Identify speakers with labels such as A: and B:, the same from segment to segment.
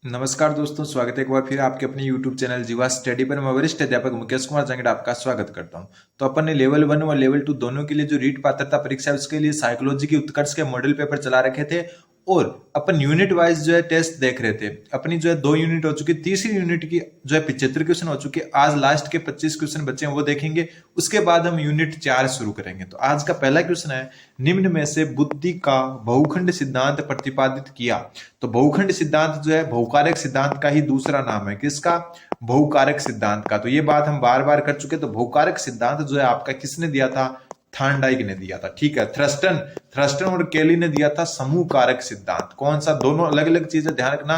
A: नमस्कार दोस्तों, स्वागत है एक बार फिर आपके अपने YouTube चैनल जीवा स्टडी पर। मैं वरिष्ठ अध्यापक मुकेश कुमार जंगड़ आपका स्वागत करता हूं। तो अपन ने लेवल 1 और लेवल 2 दोनों के लिए जो रीट पात्रता परीक्षा है उसके लिए साइकोलॉजी की उत्कर्ष के मॉडल पेपर चला रखे थे और अपन यूनिट वाइज जो है टेस्ट देख रहे थे। अपनी जो है 2 यूनिट हो चुकी, तीसरी यूनिट की जो है 75 क्वेश्चन हो चुके। आज लास्ट के 25 क्वेश्चन बचे हैं वो देखेंगे, उसके बाद हम यूनिट 4 शुरू करेंगे। तो आज का पहला क्वेश्चन है, निम्न में से बुद्धि का बहुखंड सिद्धांत प्रतिपादित किया। तो बहुखंड सिद्धांत जो है बहुकारक सिद्धांत का ही दूसरा नाम है। किसका? बहुकारक सिद्धांत का। तो ये बात हम बार बार कर चुके। तो बहुकारक सिद्धांत जो है आपका किसने दिया था? थॉर्नडाइक ने दिया था। ठीक है। थ्रस्टन और केली ने दिया था समूह कारक सिद्धांत। कौन सा? दोनों अलग अलग चीजें ध्यान रखना।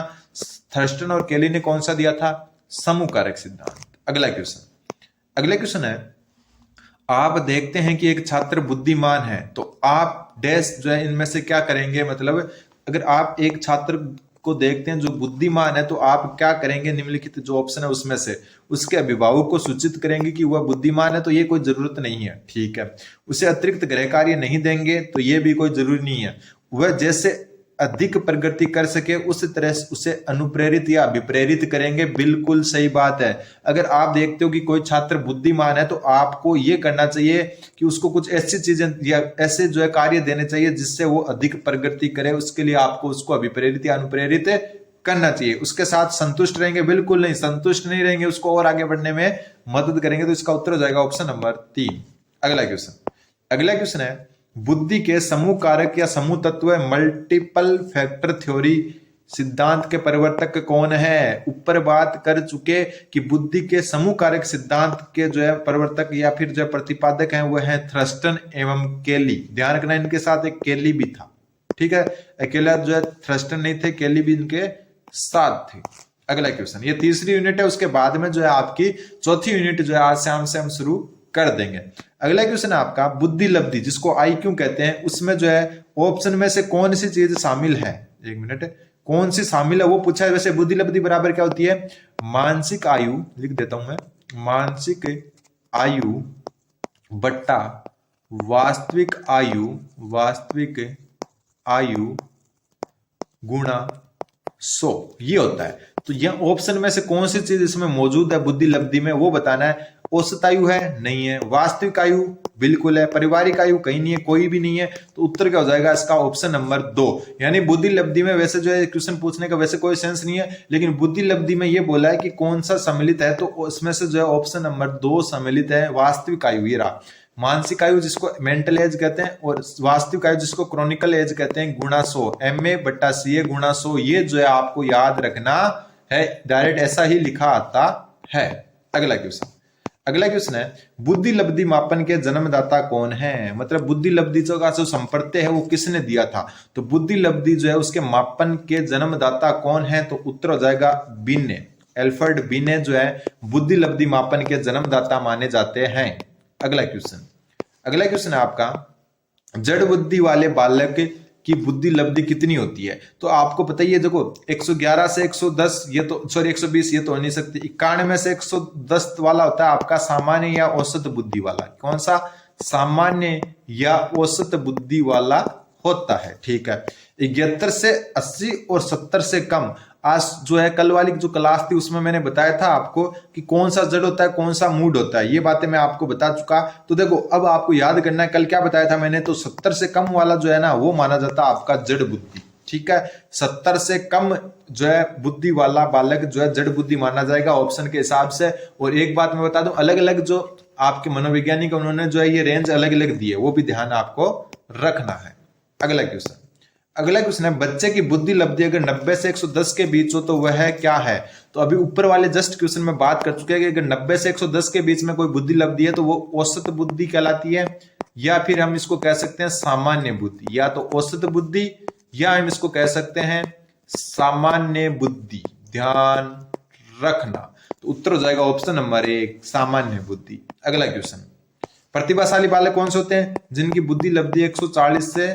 A: थ्रस्टन और केली ने कौन सा दिया था? समूह कारक सिद्धांत। अगला क्वेश्चन है, आप देखते हैं कि एक छात्र बुद्धिमान है तो आप डैश जो है इनमें से क्या करेंगे। मतलब अगर आप एक छात्र को देखते हैं जो बुद्धिमान है तो आप क्या करेंगे? निम्नलिखित जो ऑप्शन है उसमें से उसके अभिभावक को सूचित करेंगे कि वह बुद्धिमान है, तो ये कोई जरूरत नहीं है। ठीक है। उसे अतिरिक्त गृह कार्य नहीं देंगे तो ये भी कोई जरूरी नहीं है। वह जैसे अधिक प्रगति कर सके उस तरह उसे अनुप्रेरित या विप्रेरित करेंगे। बिल्कुल सही बात है। अगर आप देखते हो कि कोई छात्र बुद्धिमान है तो आपको ये करना चाहिए कि उसको कुछ ऐसी चीजें या ऐसे जो है कार्य देने चाहिए जिससे वो अधिक प्रगति करे। उसके लिए आपको उसको अभिप्रेरित या अनुप्रेरित करना चाहिए। उसके साथ संतुष्ट रहेंगे? बिल्कुल नहीं, संतुष्ट नहीं रहेंगे, उसको और आगे बढ़ने में मदद करेंगे। तो इसका उत्तर हो जाएगा ऑप्शन नंबर 3। अगला क्वेश्चन है, बुद्धि के समूह कारक या समूह तत्व मल्टीपल फैक्टर थ्योरी सिद्धांत के प्रवर्तक कौन है? ऊपर बात कर चुके कि बुद्धि के समूह कारक सिद्धांत के जो है प्रवर्तक या फिर जो प्रतिपादक हैं वो हैं थ्रस्टन एवं केली। ध्यान रखना, इनके साथ एक केली भी था। ठीक है। अकेला जो है थ्रस्टन नहीं थे, केली भी इनके साथ थे। अगला क्वेश्चन, ये तीसरी यूनिट है, उसके बाद में जो है आपकी चौथी यूनिट जो है आज शाम से हम शुरू कर देंगे। अगला क्वेश्चन है आपका, बुद्धि लब्धि जिसको IQ कहते हैं, उसमें जो है ऑप्शन में से कौन सी चीज शामिल है? एक मिनट, कौन सी शामिल है वो पूछा है। वैसे बुद्धि लब्धि बराबर क्या होती है? मानसिक आयु, लिख देता हूं मैं, मानसिक आयु बट्टा वास्तविक आयु गुणा 100, ये होता है। तो यह ऑप्शन में से कौन सी चीज इसमें मौजूद है बुद्धि लब्धि में वो बताना है। औसत आयु है? नहीं है। वास्तविक आयु? बिल्कुल है। पारिवारिक आयु? कहीं नहीं है, कोई भी नहीं है। तो उत्तर क्या हो जाएगा इसका? Option number 2। यानी बुद्धि लब्धि में वैसे जो है क्वेश्चन पूछने का वैसे कोई सेंस नहीं है, लेकिन बुद्धि लब्धि में ये बोला है कि कौन सा सम्मिलित है, तो उसमें से जो है ऑप्शन नंबर 2 सम्मिलित है। वास्तविक आयु ये रहा। मानसिक आयु जिसको मेंटल एज कहते हैं और वास्तविक आयु जिसको क्रॉनिकल एज कहते हैं गुणा 100, MA/CA गुणा 100। ये जो है आपको याद रखना है, डायरेक्ट ऐसा ही लिखा आता है। अगला क्वेश्चन है, बुद्धि लब्धि मापन के जन्मदाता कौन है? मतलब बुद्धि लब्धि का जो संप्रत्यय है वो किसने दिया था? तो बुद्धि लब्धि जो है उसके मापन के जन्मदाता कौन है? तो उत्तर हो जाएगा बिने। एल्फ्रेड बिने जो है बुद्धि लब्धि मापन के जन्मदाता माने जाते हैं। अगला क्वेश्चन है आपका, जड़ बुद्धि वाले बालक की बुद्धि लब्धि कितनी होती है? तो आपको पता ही है, देखो 111 से 110 ये तो 120 ये तो हो नहीं सकती। 91 से 110 वाला होता है आपका सामान्य या औसत बुद्धि वाला। कौन सा? सामान्य या औसत बुद्धि वाला होता है। ठीक है। 71 से 80 और 70 से कम। आज जो है कल वाली जो क्लास थी उसमें मैंने बताया था आपको कि कौन सा जड़ होता है, कौन सा मूड होता है, ये बातें मैं आपको बता चुका। तो देखो अब आपको याद करना है कल क्या बताया था मैंने। तो 70 से कम वाला जो है ना वो माना जाता है आपका जड़ बुद्धि। ठीक है। 70 से कम जो है बुद्धि वाला बालक जो है जड़ बुद्धि माना जाएगा ऑप्शन के हिसाब से। और एक बात मैं बता दूं, अलग अलग जो आपके मनोवैज्ञानिक उन्होंने जो है ये रेंज अलग अलग दी है, वो भी ध्यान आपको रखना है। अगला क्वेश्चन है, बच्चे की बुद्धि लब्धि अगर 90 से 110 के बीच हो तो वह क्या है? तो अभी ऊपर वाले जस्ट क्वेश्चन में बात कर चुके हैं कि अगर 90 से 110 के बीच में कोई बुद्धि लब्धि है तो वो औसत बुद्धि कहलाती है, या फिर हम इसको कह सकते हैं सामान्य बुद्धि, या तो औसत बुद्धि या हम इसको कह सकते हैं सामान्य बुद्धि। ध्यान रखना। तो उत्तर हो जाएगा ऑप्शन नंबर 1 सामान्य बुद्धि। अगला क्वेश्चन, प्रतिभाशाली बालक कौन से होते हैं? जिनकी बुद्धि लब्धि 140 से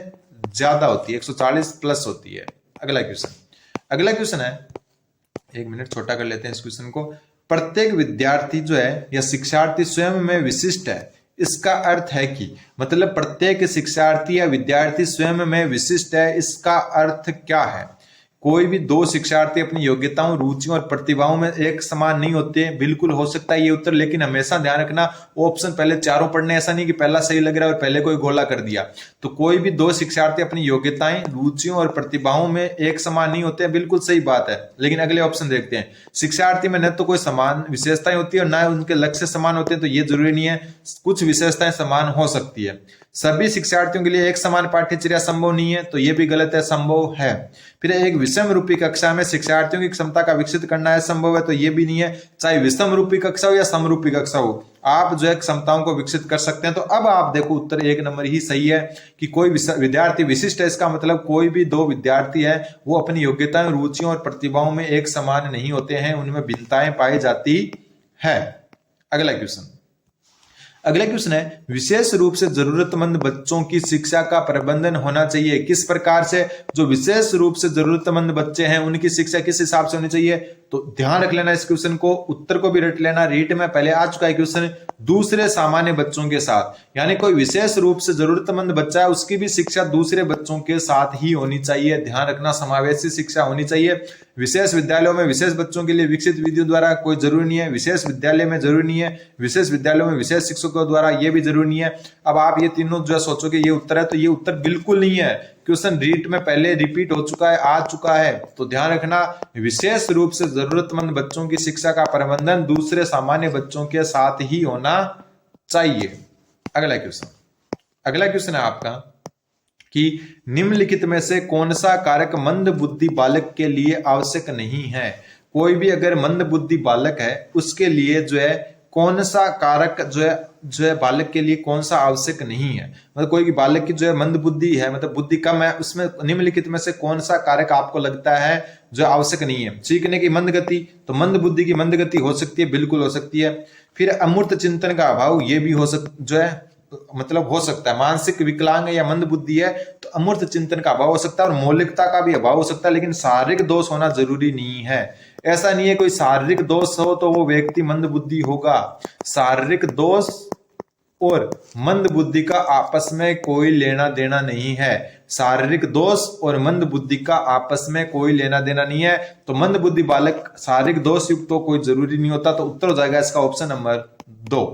A: ज्यादा होती है, 140 प्लस होती है। अगला क्वेश्चन है, एक मिनट छोटा कर लेते हैं इस क्वेश्चन को। प्रत्येक विद्यार्थी जो है या शिक्षार्थी स्वयं में विशिष्ट है, इसका अर्थ है कि मतलब प्रत्येक शिक्षार्थी या विद्यार्थी स्वयं में विशिष्ट है, इसका अर्थ क्या है? कोई भी दो शिक्षार्थी अपनी योग्यताओं, रुचियों और प्रतिभाओं में एक समान नहीं होते। बिल्कुल हो सकता है ये उत्तर, लेकिन हमेशा ध्यान रखना ऑप्शन पहले चारों पढ़ने, ऐसा नहीं कि पहला सही लग रहा है और पहले कोई गोला कर दिया। तो कोई भी दो शिक्षार्थी अपनी योग्यताएं, रुचियों और प्रतिभाओं में एक समान नहीं होते, बिल्कुल सही बात है। लेकिन अगले ऑप्शन देखते हैं। शिक्षार्थी में न तो कोई समान विशेषताएं होती है और न उनके लक्ष्य समान होते हैं, तो ये जरूरी नहीं है, कुछ विशेषताएं समान हो सकती है। सभी शिक्षार्थियों के लिए एक समान पाठ्यचर्या संभव नहीं है, तो ये भी गलत है, संभव है। फिर एक विषम रूपी कक्षा में शिक्षार्थियों की क्षमता का विकसित करना है संभव है, तो ये भी नहीं है। चाहे विषम रूपी कक्षा हो या समरूपी कक्षा हो, आप जो है क्षमताओं को विकसित कर सकते हैं। तो अब आप देखो उत्तर 1 नंबर ही सही है कि कोई विद्यार्थी विशिष्ट है। इसका मतलब कोई भी दो विद्यार्थी है वो अपनी योग्यताएं, रुचियों और प्रतिभाओं में एक समान नहीं होते हैं, उनमें भिन्नताएं पाई जाती है। अगला क्वेश्चन है, विशेष रूप से जरूरतमंद बच्चों की शिक्षा का प्रबंधन होना चाहिए किस प्रकार से? जो विशेष रूप से जरूरतमंद बच्चे हैं उनकी शिक्षा किस हिसाब से होनी चाहिए? तो ध्यान रख लेना इस क्वेश्चन को, उत्तर को भी रट लेना। रीट में पहले आ चुका है क्वेश्चन, दूसरे सामान्य बच्चों के साथ, यानी कोई विशेष रूप से जरूरतमंद बच्चा है उसकी भी शिक्षा दूसरे बच्चों के साथ ही होनी चाहिए। ध्यान रखना, समावेशी शिक्षा होनी चाहिए। विशेष विद्यालयों में विशेष बच्चों के लिए विकसित विधियों द्वारा कोई जरूरी नहीं है, विशेष विद्यालय में जरूरी नहीं है, विशेष विद्यालयों में विशेष शिक्षकों द्वारा ये भी जरूरी नहीं है। अब आप ये तीनों जो सोचोगे ये उत्तर है, तो ये उत्तर बिल्कुल नहीं है। क्वेश्चन रीट में पहले रिपीट हो चुका है, आ चुका है। तो ध्यान रखना, विशेष रूप से जरूरतमंद बच्चों की शिक्षा का प्रबंधन दूसरे सामान्य बच्चों के साथ ही होना चाहिए। अगला क्वेश्चन है आपका कि निम्नलिखित में से कौन सा कारक मंद बुद्धि बालक के लिए आवश्यक नहीं है? कोई भी अगर मंद बुद्धि बालक है उसके लिए जो है कौन सा कारक जो है बालक के लिए कौन सा आवश्यक नहीं है? मतलब कोई भी बालक की जो है मंद बुद्धि है, मतलब बुद्धि कम है, उसमें निम्नलिखित में से कौन सा कारक आपको लगता है जो आवश्यक नहीं है? सीखने की मंद गति, तो मंद बुद्धि की मंद गति हो सकती है, बिल्कुल हो सकती है। फिर अमूर्त चिंतन का अभाव, ये भी हो सकता है। मानसिक विकलांग या मंद बुद्धि है तो अमूर्त चिंतन का अभाव हो सकता है और मौलिकता का भी अभाव हो सकता है, लेकिन शारीरिक दोष होना जरूरी नहीं है। ऐसा नहीं है कोई शारीरिक दोष हो तो वो व्यक्ति मंद बुद्धि होगा। शारीरिक दोष और मंद बुद्धि का आपस में कोई लेना देना नहीं है। शारीरिक दोष और मंद बुद्धि का आपस में कोई लेना देना नहीं है। तो मंद बुद्धि बालक शारीरिक दोष युक्त तो कोई जरूरी नहीं होता, तो उत्तर हो जाएगा इसका ऑप्शन नंबर 2।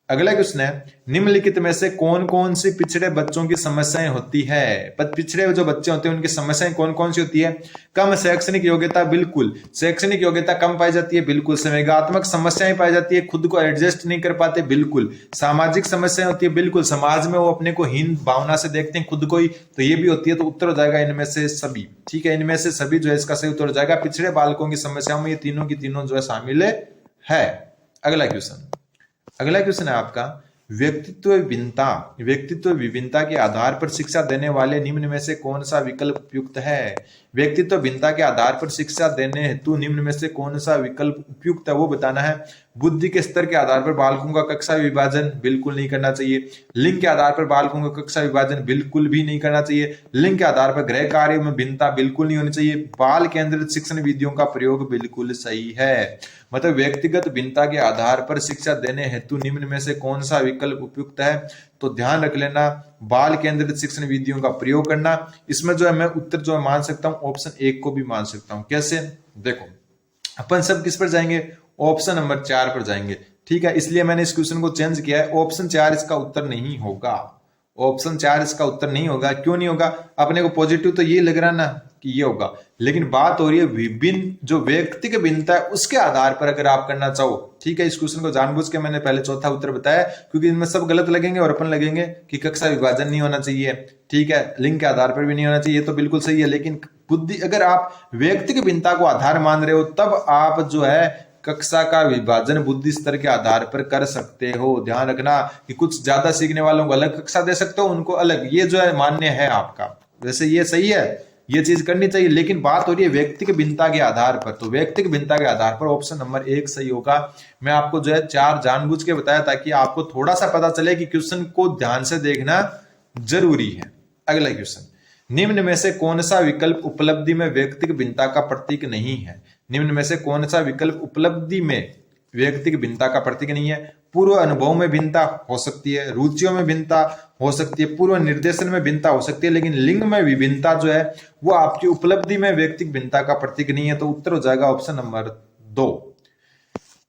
A: अगला क्वेश्चन है, निम्नलिखित में से कौन कौन सी पिछड़े बच्चों की समस्याएं होती है? पिछड़े जो बच्चे होते हैं उनकी समस्याएं कौन कौन सी होती है? कम शैक्षणिक योग्यता, बिल्कुल। शैक्षणिक योग्यता कम पाई जाती है, बिल्कुल। संवेगात्मक समस्याएं पाई जाती है, खुद को एडजस्ट नहीं कर पाते, बिल्कुल। सामाजिक समस्याएं होती है, बिल्कुल। समाज में वो अपने को हीन भावना से देखते हैं खुद को ही, तो ये भी होती है। तो उत्तर हो जाएगा इनमें से सभी। ठीक है, इनमें से सभी जो है इसका सही उत्तर हो जाएगा। पिछड़े बालकों की समस्याओं में ये तीनों की तीनों जो है शामिल है। अगला क्वेश्चन है आपका, व्यक्तित्व विभिन्नता के आधार पर शिक्षा देने वाले निम्न में से कौन सा विकल्प उपयुक्त है? व्यक्तित्व भिन्नता के आधार पर शिक्षा देने हेतु निम्न में से कौन सा विकल्प उपयुक्त है वो बताना है। बुद्धि के स्तर के आधार पर बालकों का कक्षा विभाजन बिल्कुल नहीं करना चाहिए। लिंग के आधार पर बालकों का कक्षा विभाजन बिल्कुल भी नहीं करना चाहिए। लिंग के आधार पर गृह कार्य में भिन्नता बिल्कुल नहीं होनी चाहिए। बाल केंद्रित शिक्षण विधियों का प्रयोग बिल्कुल सही है। मतलब व्यक्तिगत भिन्नता के आधार पर शिक्षा देने हेतु निम्न में से कौन सा विकल्प उपयुक्त है? तो ध्यान रख लेना, बाल केंद्रित शिक्षण विधियों का प्रयोग करना। इसमें जो है मैं उत्तर जो है मान सकता हूं ऑप्शन 1 को भी मान सकता हूं। कैसे? देखो, अपन सब किस पर जाएंगे? ऑप्शन नंबर 4 पर जाएंगे। ठीक है, इसलिए मैंने इस क्वेश्चन को चेंज किया है। ऑप्शन 4 इसका उत्तर नहीं होगा। ऑप्शन 4 इसका उत्तर नहीं होगा। क्यों नहीं होगा? अपने को पॉजिटिव तो ये लग रहा ना कि ये होगा, लेकिन बात हो रही है विभिन्न जो व्यक्तिगत भिन्नता है उसके आधार पर अगर आप करना चाहो। ठीक है, इस क्वेश्चन को जानबूझ के मैंने पहले चौथा उत्तर बताया क्योंकि इनमें सब गलत लगेंगे और अपन लगेंगे कि कक्षा विभाजन नहीं होना चाहिए। ठीक है, लिंग के आधार पर भी नहीं होना चाहिए, तो बिल्कुल सही है। लेकिन बुद्धि, अगर आप व्यक्तिगत भिन्नता को आधार मान रहे हो तब आप जो है कक्षा का विभाजन बुद्धि स्तर के आधार पर कर सकते हो। ध्यान रखना कि कुछ ज्यादा सीखने वालों को अलग कक्षा दे सकते हो, उनको अलग, ये जो है मान्य है आपका। वैसे ये सही है, ये चीज करनी चाहिए, लेकिन बात हो रही है व्यक्तिगत भिन्नता के आधार पर। तो व्यक्तिगत भिन्नता के आधार पर ऑप्शन नंबर 1 सही होगा। मैं आपको जो है 4 जानबूझ के बताया ताकि आपको थोड़ा सा पता चले कि क्वेश्चन को ध्यान से देखना जरूरी है। अगला क्वेश्चन, निम्न में से कौन सा विकल्प उपलब्धि में व्यक्तिगत भिन्नता का प्रतीक नहीं है? निम्न में से कौन सा विकल्प उपलब्धि में व्यक्तिक भिन्नता का प्रतीक नहीं है। पूर्व अनुभव में भिन्नता हो सकती है, रुचियों में भिन्नता हो सकती है, पूर्व निर्देशन में भिन्नता हो सकती है, लेकिन लिंग में विभिन्नता जो है वो आपकी उपलब्धि में व्यक्तिक भिन्नता का प्रतीक नहीं है। तो उत्तर हो जाएगा ऑप्शन नंबर 2।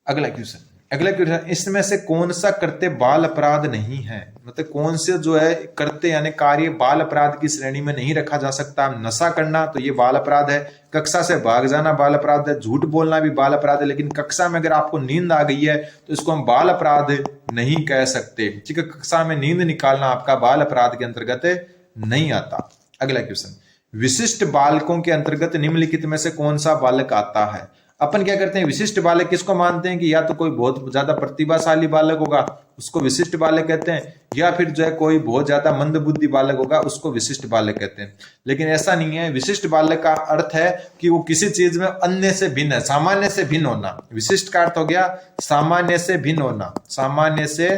A: अगला क्वेश्चन, इसमें से कौन सा कृत्य बाल अपराध नहीं है? मतलब कौन से जो है कृत्य यानी कार्य बाल अपराध की श्रेणी में नहीं रखा जा सकता? नशा करना तो ये बाल अपराध है, कक्षा से भाग जाना बाल अपराध है, झूठ बोलना भी बाल अपराध है, लेकिन कक्षा में अगर आपको नींद आ गई है तो इसको हम बाल अपराध नहीं कह सकते। ठीक है, कक्षा में नींद निकालना आपका बाल अपराध के अंतर्गत नहीं आता। अगला क्वेश्चन, विशिष्ट बालकों के अंतर्गत निम्नलिखित में से कौन सा बालक आता है? अपन क्या करते हैं, विशिष्ट बालक किसको मानते हैं कि या तो कोई बहुत ज्यादा प्रतिभाशाली बालक होगा उसको विशिष्ट बालक कहते हैं, या फिर जो है कोई बहुत ज्यादा मंदबुद्धि बालक होगा उसको विशिष्ट बालक कहते हैं। लेकिन ऐसा नहीं है, विशिष्ट बालक का अर्थ है कि वो किसी चीज में अन्य से भिन्न है, सामान्य से भिन्न होना। विशिष्ट का अर्थ हो गया सामान्य से भिन्न होना, सामान्य से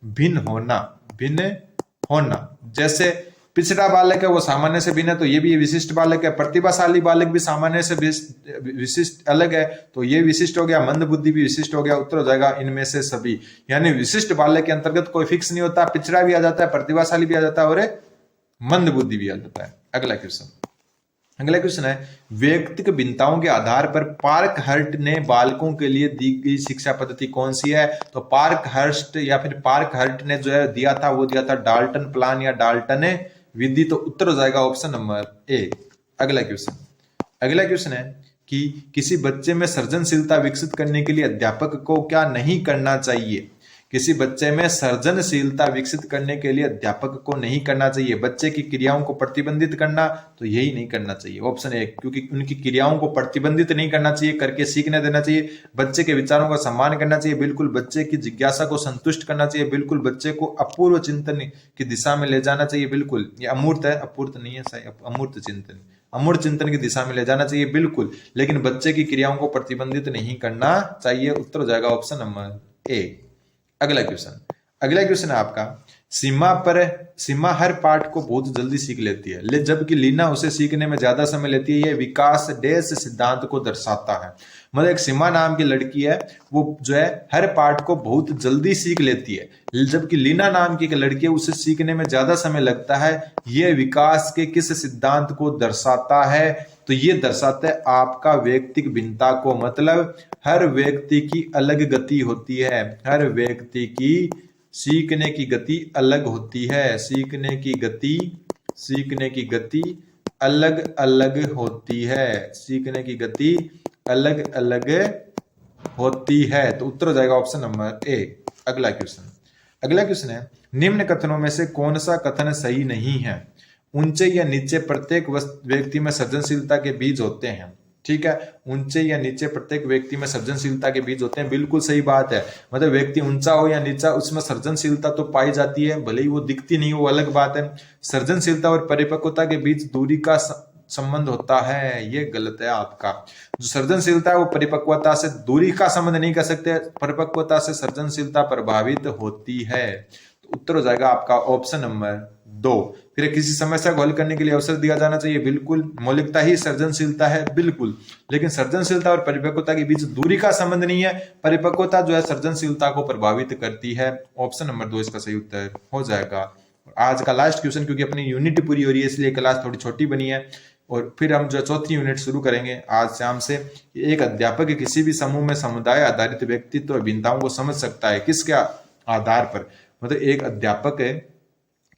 A: भिन्न होना, भिन्न होना। जैसे पिछड़ा बालक है वो सामान्य से भिन्न है तो ये भी विशिष्ट बालक है। प्रतिभाशाली बालक भी सामान्य से विशिष्ट अलग है तो ये विशिष्ट हो गया। मंदबुद्धि भी विशिष्ट हो गया। उत्तर हो जाएगा इनमें से सभी। यानी विशिष्ट बालक के अंतर्गत कोई फिक्स नहीं होता, पिछड़ा भी आ जाता है, प्रतिभाशाली भी आ जाता है और मंदबुद्धि भी आ जाता है। अगला क्वेश्चन है, व्यक्तिगत भिन्नताओं के आधार पर पार्कहर्स्ट ने बालकों के लिए दी गई शिक्षा पद्धति कौन सी है? तो पार्कहर्स्ट या फिर पार्कहर्स्ट ने जो है दिया था वो दिया था डाल्टन प्लान या डाल्टन विधि। तो उत्तर हो जाएगा ऑप्शन नंबर ए। अगला क्वेश्चन है कि किसी बच्चे में सृजनशीलता विकसित करने के लिए अध्यापक को क्या नहीं करना चाहिए? किसी बच्चे में सृजनशीलता विकसित करने के लिए अध्यापक को नहीं करना चाहिए बच्चे की क्रियाओं को प्रतिबंधित करना, तो यही नहीं करना चाहिए ऑप्शन ए, क्योंकि उनकी क्रियाओं को प्रतिबंधित नहीं करना चाहिए, करके सीखने देना चाहिए। बच्चे के विचारों का सम्मान करना चाहिए, बिल्कुल। बच्चे की जिज्ञासा को संतुष्ट करना चाहिए, बिल्कुल। बच्चे को अपूर्व चिंतन की दिशा में ले जाना चाहिए, बिल्कुल। ये अमूर्त है, अपूर्त नहीं है, अमूर्त चिंतन, अमूर्त चिंतन की दिशा में ले जाना चाहिए, बिल्कुल। लेकिन बच्चे की क्रियाओं को प्रतिबंधित नहीं करना चाहिए। उत्तर हो जाएगा ऑप्शन नंबर ए। अगला क्वेश्चन है आपका, सीमा हर पाठ को बहुत जल्दी सीख लेती है जबकि लीना उसे सीखने में ज्यादा समय लेती है। यह विकास डैश सिद्धांत को दर्शाता है। मतलब एक सीमा नाम की लड़की है, वो जो है हर पाठ को बहुत जल्दी सीख लेती है, जबकि लीना नाम की एक लड़की है उसे सीखने में ज्यादा समय लगता है। यह विकास के किस सिद्धांत को दर्शाता है? तो ये दर्शाता है आपका व्यक्तिक भिन्नता को। मतलब हर व्यक्ति की अलग गति होती है, हर व्यक्ति की सीखने की गति अलग होती है, सीखने की गति अलग अलग होती है, सीखने की गति अलग अलग होती है। तो उत्तर हो जाएगा ऑप्शन नंबर ए। अगला क्वेश्चन है, निम्न कथनों में से कौन सा कथन सही नहीं है? ऊंचे या नीचे प्रत्येक व्यक्ति में सृजनशीलता के बीज होते हैं। ठीक है, ऊंचे या नीचे प्रत्येक व्यक्ति में सृजनशीलता के बीज होते हैं, बिल्कुल सही बात है। मतलब व्यक्ति ऊंचा हो या नीचा उसमें सृजनशीलता तो पाई जाती है, भले ही वो दिखती नहीं, वो अलग बात है। सृजनशीलता और परिपक्वता के बीच दूरी का संबंध होता है, ये गलत है आपका। जो सृजनशीलता है वो परिपक्वता से दूरी का संबंध नहीं कर सकते, परिपक्वता से सृजनशीलता प्रभावित होती है। तो उत्तर हो जाएगा आपका ऑप्शन नंबर 2। फिर किसी समस्या को हल करने के लिए अवसर दिया जाना चाहिए, बिल्कुल। मौलिकता ही सृजनशीलता है, बिल्कुल। लेकिन सृजनशीलता और परिपक्वता के बीच दूरी का संबंध नहीं है, परिपक्वता जो है सृजनशीलता को प्रभावित करती है। ऑप्शन नंबर 2 इसका सही उत्तर हो जाएगा। आज का लास्ट क्वेश्चन, क्योंकि अपनी यूनिट पूरी हो रही है इसलिए क्लास थोड़ी छोटी बनी है, और फिर हम जो चौथी यूनिट शुरू करेंगे आज शाम से। एक अध्यापक किसी भी समूह में समुदाय आधारित व्यक्तित्व भिन्नताओं को समझ सकता है, किसके आधार पर? मतलब एक अध्यापक है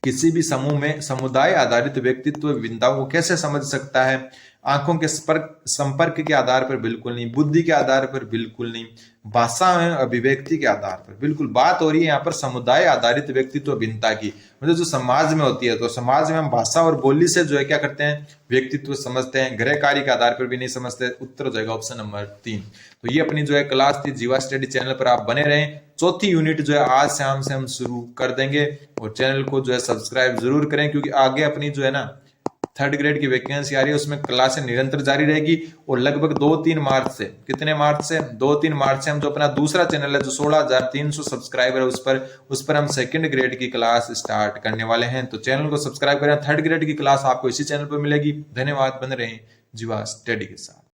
A: किसी भी समूह में समुदाय आधारित व्यक्तित्व भिन्नताओं को कैसे समझ सकता है? आंखों के संपर्क के आधार पर बिल्कुल नहीं, बुद्धि के आधार पर बिल्कुल नहीं, भाषा में अभिव्यक्ति के आधार पर बिल्कुल। बात हो रही है यहाँ पर समुदाय आधारित व्यक्तित्व भिन्नता की, मतलब जो समाज में होती है। तो समाज में हम भाषा और बोली से जो है क्या करते हैं, व्यक्तित्व समझते हैं, गृह कार्य के आधार पर भी नहीं समझते। उत्तर हो जाएगा ऑप्शन नंबर 3। तो ये अपनी जो है क्लास थी जीवा स्टडी चैनल पर आप बने रहें। चौथी यूनिट जो है आज शाम से हम शुरू कर देंगे, और चैनल को जो है सब्सक्राइब जरूर करें, क्योंकि आगे अपनी जो है ना 3rd ग्रेड की वैकेंसी आ रही है, उसमें क्लासें निरंतर जारी रहेगी। और लगभग 2-3 मार्च से, कितने मार्च से? 2-3 मार्च से हम जो अपना दूसरा चैनल है जो 16,300 सब्सक्राइबर है उस पर हम 2nd ग्रेड की क्लास स्टार्ट करने वाले हैं। तो चैनल को सब्सक्राइब करें। 3rd ग्रेड की क्लास आपको इसी चैनल पर मिलेगी। धन्यवाद, बने रहें जीवा स्टडी के साथ।